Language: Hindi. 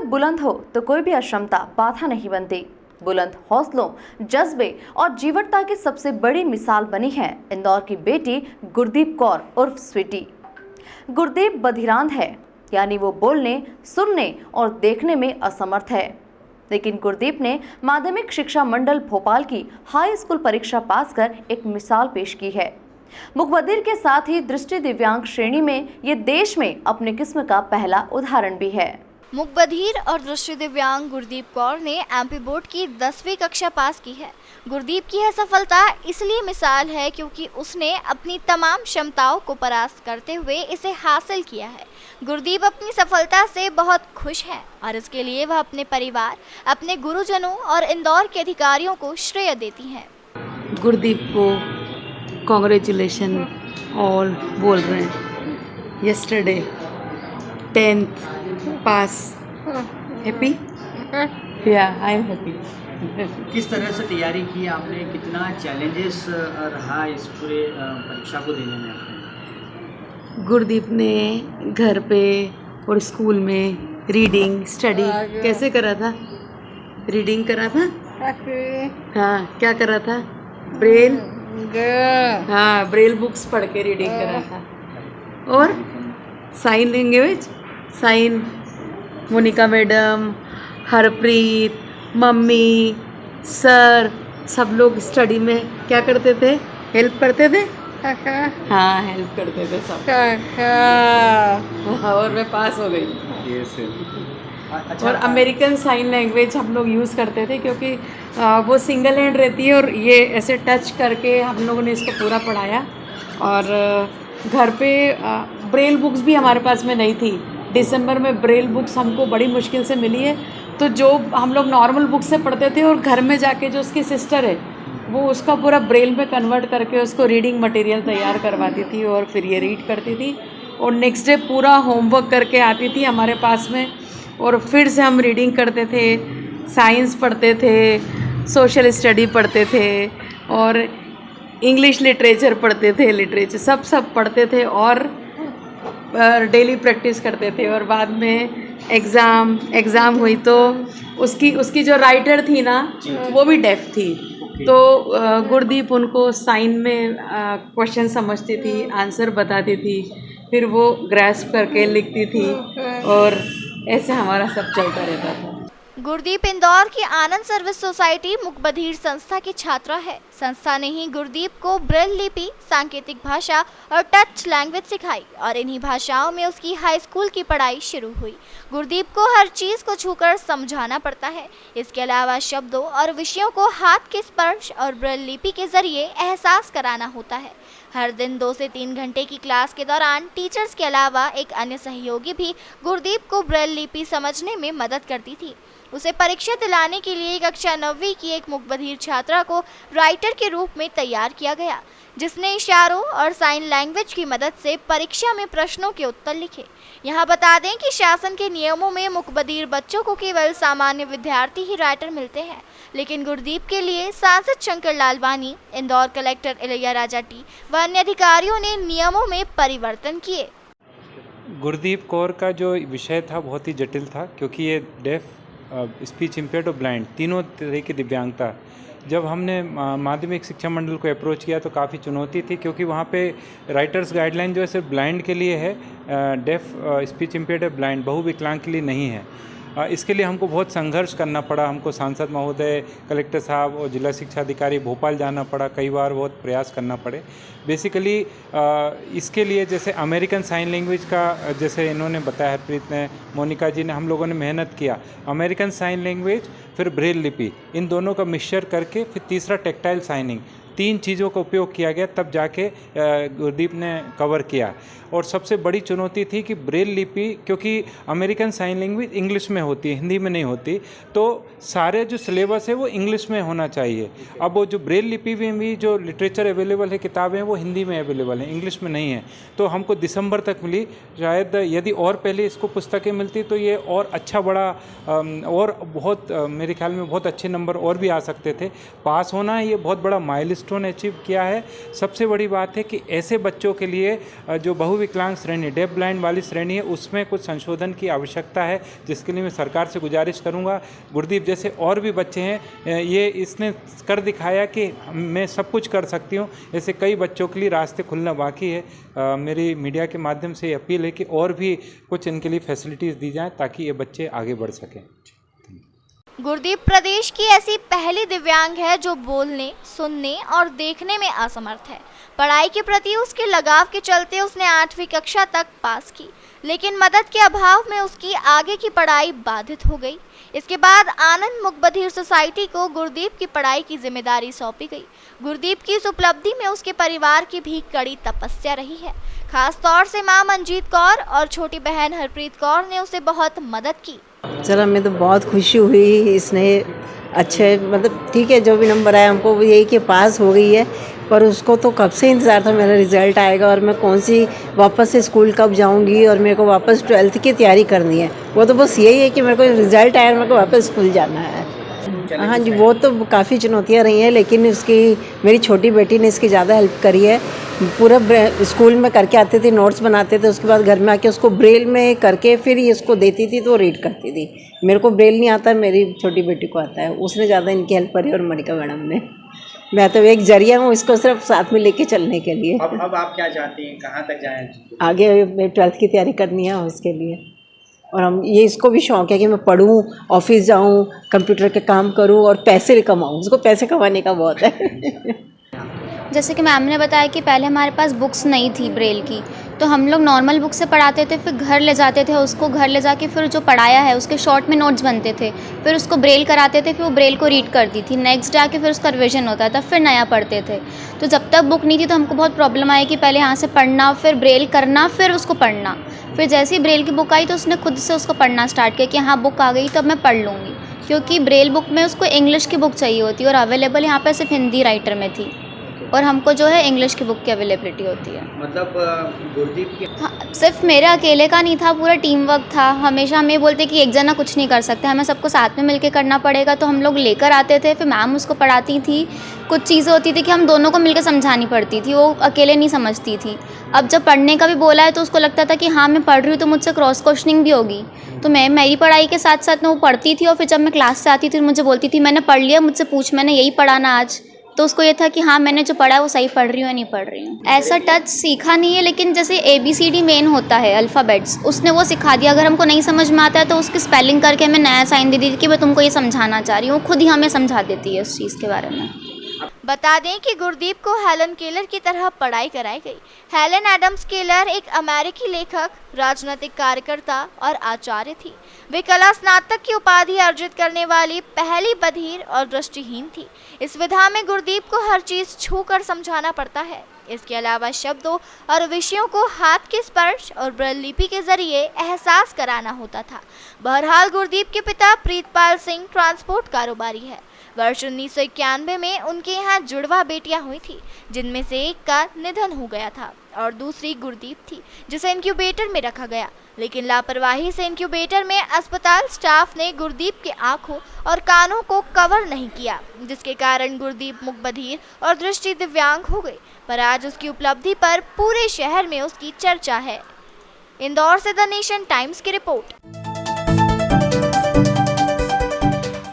बुलंद हो तो कोई भी अक्षमता बाधा नहीं बनती। बुलंद हौसलों, जज्बे और जीवटता की सबसे बड़ी मिसाल बनी है इंदौर की बेटी गुरदीप कौर उर्फ स्वीटी। गुरदीप बधिरांध है, यानी वो बोलने, सुनने और देखने में असमर्थ है। लेकिन गुरदीप ने माध्यमिक शिक्षा मंडल भोपाल की हाई स्कूल परीक्षा पास कर एक मिसाल पेश की है। मुखबधिर के साथ ही दृष्टि दिव्यांग श्रेणी में ये देश में अपने किस्म का पहला उदाहरण भी है। मुखबधिर और दृष्टि दिव्यांग गुरदीप कौर ने एमपी बोर्ड की 10वीं कक्षा पास की है। गुरदीप की यह सफलता इसलिए मिसाल है क्योंकि उसने अपनी तमाम क्षमताओं को परास्त करते हुए इसे हासिल किया है। गुरदीप अपनी सफलता से बहुत खुश है और इसके लिए वह अपने परिवार, अपने गुरुजनों और इंदौर के अधिकारियों को श्रेय देती हैं। गुरदीप को कॉन्ग्रेचुलेशन ऑल बोल रहे हैं। यस्टरडे 10th पास, हैप्पी? या आई एम हैप्पी। किस तरह से तैयारी की आपने, कितना चैलेंजेस रहा इस पूरे परीक्षा को देने में आपने? गुरदीप ने घर पे और स्कूल में रीडिंग स्टडी कैसे करा था? रीडिंग करा था? हाँ, क्या करा था? ब्रेल, हाँ, ब्रेल बुक्स पढ़ के रीडिंग करा था। और sign language, sign Monika madam, Harpreet, mummy, sir, सब लोग स्टडी में क्या करते थे? हेल्प करते थे? हाँ, हेल्प करते थे सब। और मैं पास हो गई। और अमेरिकन साइन लैंग्वेज हम लोग यूज़ करते थे क्योंकि वो सिंगल हैंड रहती है और ये ऐसे टच करके हम लोगों ने इसको पूरा पढ़ाया। और घर पे ब्रेल बुक्स भी हमारे पास में नहीं थी। दिसंबर में ब्रेल बुक्स हमको बड़ी मुश्किल से मिली है, तो जो हम लोग नॉर्मल बुक से पढ़ते थे और घर में जाके जो उसकी सिस्टर है वो उसका पूरा ब्रेल में कन्वर्ट करके उसको रीडिंग मटेरियल तैयार करवाती थी और फिर ये रीड करती थी और नेक्स्ट डे पूरा होमवर्क करके आती थी हमारे पास में और फिर से हम रीडिंग करते थे, साइंस पढ़ते थे, सोशल स्टडी पढ़ते थे और इंग्लिश लिटरेचर पढ़ते थे, लिटरेचर सब पढ़ते थे और डेली प्रैक्टिस करते थे। और बाद में एग्ज़ाम हुई तो उसकी जो राइटर थी ना वो भी डेफ थी, तो गुरदीप उनको साइन में क्वेश्चन समझती थी, आंसर बताती थी, फिर वो ग्रैस्प करके लिखती थी और ऐसे हमारा सब चलता रहता था। गुरदीप इंदौर की आनंद सर्विस सोसाइटी मुखबधिर संस्था की छात्रा है। संस्था ने ही गुरदीप को ब्रेल लिपि, सांकेतिक भाषा और टच लैंग्वेज सिखाई और इन्हीं भाषाओं में उसकी हाई स्कूल की पढ़ाई शुरू हुई। गुरदीप को हर चीज़ को छूकर समझाना पड़ता है। इसके अलावा शब्दों और विषयों को हाथ के स्पर्श और ब्रेल लिपि के जरिए एहसास कराना होता है। हर दिन 2 से 3 घंटे की क्लास के दौरान टीचर्स के अलावा एक अन्य सहयोगी भी गुरदीप को ब्रेल लिपि समझने में मदद करती थी। उसे परीक्षा दिलाने के लिए कक्षा 9वीं की एक मुखबधिर छात्रा को राइटर के रूप में तैयार किया गया, जिसने इशारों और साइन लैंग्वेज की मदद से परीक्षा में प्रश्नों के उत्तर लिखे। यहाँ बता दें कि शासन के नियमों में मुखबधिर बच्चों को केवल सामान्य विद्यार्थी ही राइटर मिलते हैं, लेकिन गुरदीप के लिए सांसद शंकर लालवानी, इंदौर कलेक्टर इलैया राजा टी व अन्य अधिकारियों ने नियमों में परिवर्तन किए। गुरदीप कौर का जो विषय था बहुत ही जटिल था क्योंकि ये डेफ, स्पीच इम्पेयर्ड और ब्लाइंड, तीनों तरह की दिव्यांगता। जब हमने माध्यमिक शिक्षा मंडल को अप्रोच किया तो काफ़ी चुनौती थी क्योंकि वहाँ पे राइटर्स गाइडलाइन जो है सिर्फ ब्लाइंड के लिए है, डेफ, स्पीच इम्पेयर्ड और ब्लाइंड, बहुविकलांग के लिए नहीं है। इसके लिए हमको बहुत संघर्ष करना पड़ा। हमको सांसद महोदय, कलेक्टर साहब और जिला शिक्षा अधिकारी भोपाल जाना पड़ा, कई बार बहुत प्रयास करना पड़े। बेसिकली इसके लिए जैसे अमेरिकन साइन लैंग्वेज का, जैसे इन्होंने बताया, हरप्रीत ने, मोनिका जी ने, हम लोगों ने मेहनत किया। अमेरिकन साइन लैंग्वेज, फिर ब्रेल लिपि, इन दोनों का मिक्सचर करके फिर तीसरा टेक्टाइल साइनिंग, 3 चीज़ों का उपयोग किया गया, तब जाके गुरदीप ने कवर किया। और सबसे बड़ी चुनौती थी कि ब्रेल लिपि, क्योंकि अमेरिकन साइन लैंग्वेज इंग्लिश में होती है, हिंदी में नहीं होती, तो सारे जो सिलेबस है वो इंग्लिश में होना चाहिए। अब वो जो ब्रेल लिपि में भी जो लिटरेचर अवेलेबल है, किताबें, वो हिंदी में अवेलेबल है, इंग्लिश में नहीं है। तो हमको दिसंबर तक मिली। शायद यदि और पहले इसको पुस्तकें मिलती तो ये और अच्छा बड़ा और बहुत मेरे ख्याल में बहुत अच्छे नंबर और भी आ सकते थे। पास होना ये बहुत बड़ा माइलस्टोन माइलस्टोन अचीव किया है। सबसे बड़ी बात है कि ऐसे बच्चों के लिए जो बहुविकलांग श्रेणी, डेफ ब्लाइंड वाली श्रेणी है, उसमें कुछ संशोधन की आवश्यकता है, जिसके लिए मैं सरकार से गुजारिश करूंगा। गुरदीप जैसे और भी बच्चे हैं, ये इसने कर दिखाया कि मैं सब कुछ कर सकती हूँ। ऐसे कई बच्चों के लिए रास्ते खुलना बाकी है। मेरी मीडिया के माध्यम से अपील है कि और भी कुछ इनके लिए फैसिलिटीज़ दी जाएँ ताकि ये बच्चे आगे बढ़ सकें। गुरदीप प्रदेश की ऐसी पहली दिव्यांग है जो बोलने, सुनने और देखने में असमर्थ है। पढ़ाई के प्रति उसके लगाव के चलते उसने 8वीं कक्षा तक पास की, लेकिन मदद के अभाव में उसकी आगे की पढ़ाई बाधित हो गई। इसके बाद आनंद मुक बधिर सोसाइटी को गुरदीप की पढ़ाई की जिम्मेदारी सौंपी गई। गुरदीप की इस उपलब्धि में उसके परिवार की भी कड़ी तपस्या रही है। खास तौर से मां मंजीत कौर और छोटी बहन हरप्रीत कौर ने उसे बहुत मदद की। चलो, हमें तो बहुत खुशी हुई। इसने अच्छे, मतलब ठीक है, जो भी नंबर आया हमको वो यही कि पास हो गई है, पर उसको तो कब से इंतज़ार था मेरा रिज़ल्ट आएगा और मैं कौन सी वापस से स्कूल कब जाऊंगी और मेरे को वापस 12th की तैयारी करनी है। वो तो बस यही है कि मेरे को रिज़ल्ट आया और मेरे को वापस स्कूल जाना है। हाँ जी, वो तो काफ़ी चुनौतियाँ रही हैं, लेकिन मेरी छोटी बेटी ने इसकी ज़्यादा हेल्प करी है। पूरा स्कूल में करके आते थे, नोट्स बनाते थे, उसके बाद घर में आके उसको ब्रेल में करके फिर ये इसको देती थी तो रीड करती थी। मेरे को ब्रेल नहीं आता, मेरी छोटी बेटी को आता है, उसने ज़्यादा इनकी हेल्प करी और मणिका मैडम ने। मैं तो एक जरिया हूँ इसको सिर्फ साथ में लेके चलने के लिए। अब आप क्या चाहती हैं, कहाँ तक जाएँ? आगे 12th की तैयारी करनी है उसके लिए, और हम ये इसको भी शौक़ है कि मैं पढूं, ऑफिस जाऊं, कंप्यूटर के काम करूं और पैसे कमाऊं। उसको पैसे कमाने का बहुत है। जैसे कि मैम ने बताया कि पहले हमारे पास बुक्स नहीं थी ब्रेल की, तो हम लोग नॉर्मल बुक से पढ़ाते थे, फिर घर ले जाते थे उसको, घर ले जाके फिर जो पढ़ाया है उसके शॉर्ट में नोट्स बनते थे, फिर उसको ब्रेल कराते थे, फिर वो ब्रेल को रीड करती थी, नेक्स्ट डे आके फिर उसका रिविजन होता था, फिर नया पढ़ते थे। तो जब तक बुक नहीं थी तो हमको बहुत प्रॉब्लम आई कि पहले यहाँ से पढ़ना, फिर ब्रेल करना, फिर उसको पढ़ना। फिर जैसे ही ब्रेल की बुक आई तो उसने खुद से उसको पढ़ना स्टार्ट किया कि हाँ बुक आ गई तो अब मैं पढ़ लूँगी, क्योंकि ब्रेल बुक में उसको इंग्लिश की बुक चाहिए होती है और अवेलेबल यहाँ पे सिर्फ हिंदी राइटर में थी, और हमको जो है इंग्लिश की बुक की अवेलेबिलिटी होती है। मतलब गुरदीप की, हाँ, सिर्फ मेरे अकेले का नहीं था, पूरा टीम वर्क था। हमेशा हम ये बोलते कि एक जना कुछ नहीं कर सकते, हमें सबको साथ में मिलकर करना पड़ेगा। तो हम लोग लेकर आते थे, फिर मैम उसको पढ़ाती थी। कुछ चीज़ें होती थी कि हम दोनों को मिलकर समझानी पड़ती थी, वो अकेले नहीं समझती थी। अब जब पढ़ने का भी बोला है तो उसको लगता था कि हाँ मैं पढ़ रही हूँ तो मुझसे क्रॉस क्वेश्चनिंग भी होगी, तो मैं मेरी पढ़ाई के साथ साथ में वो पढ़ती थी। और फिर जब मैं क्लास से आती थी मुझे बोलती थी मैंने पढ़ लिया, मुझसे पूछ, मैंने यही पढ़ा ना आज। तो उसको ये था कि हाँ मैंने जो पढ़ा है वो सही पढ़ रही हूँ या नहीं पढ़ रही हूँ। ऐसा टच सीखा नहीं है, लेकिन जैसे ABCD मेन होता है अल्फ़ाबेट्स, उसने वो सिखा दिया। अगर हमको नहीं समझ में आता है तो उसकी स्पेलिंग करके हमें नया साइन दे दी कि मैं तुमको ये समझाना चाह रही हूँ, खुद ही हमें समझा देती है उस चीज़ के बारे में। बता दें कि गुरदीप को हेलन केलर की तरह पढ़ाई कराई गई। हेलन एडम्स केलर एक अमेरिकी लेखक, राजनीतिक कार्यकर्ता और आचार्य थी। वे कला स्नातक की उपाधि अर्जित करने वाली पहली बधिर और दृष्टिहीन थी। इस विधा में गुरदीप को हर चीज छू कर समझाना पड़ता है। इसके अलावा शब्दों और विषयों को हाथ के स्पर्श और ब्रेल लिपि के जरिए एहसास कराना होता था। बहरहाल गुरदीप के पिता प्रीतपाल सिंह ट्रांसपोर्ट कारोबारी है। वर्ष 1991 में उनके यहाँ जुड़वा बेटियां हुई थी, जिनमें से एक का निधन हो गया था और दूसरी गुरदीप थी, जिसे इंक्यूबेटर में रखा गया। लेकिन लापरवाही से इंक्यूबेटर में अस्पताल स्टाफ ने गुरदीप के आंखों और कानों को कवर नहीं किया, जिसके कारण गुरदीप मुक बधिर और दृष्टि दिव्यांग हो गई। पर आज उसकी उपलब्धि पर पूरे शहर में उसकी चर्चा है। इंदौर से द नेशन टाइम्स की रिपोर्ट।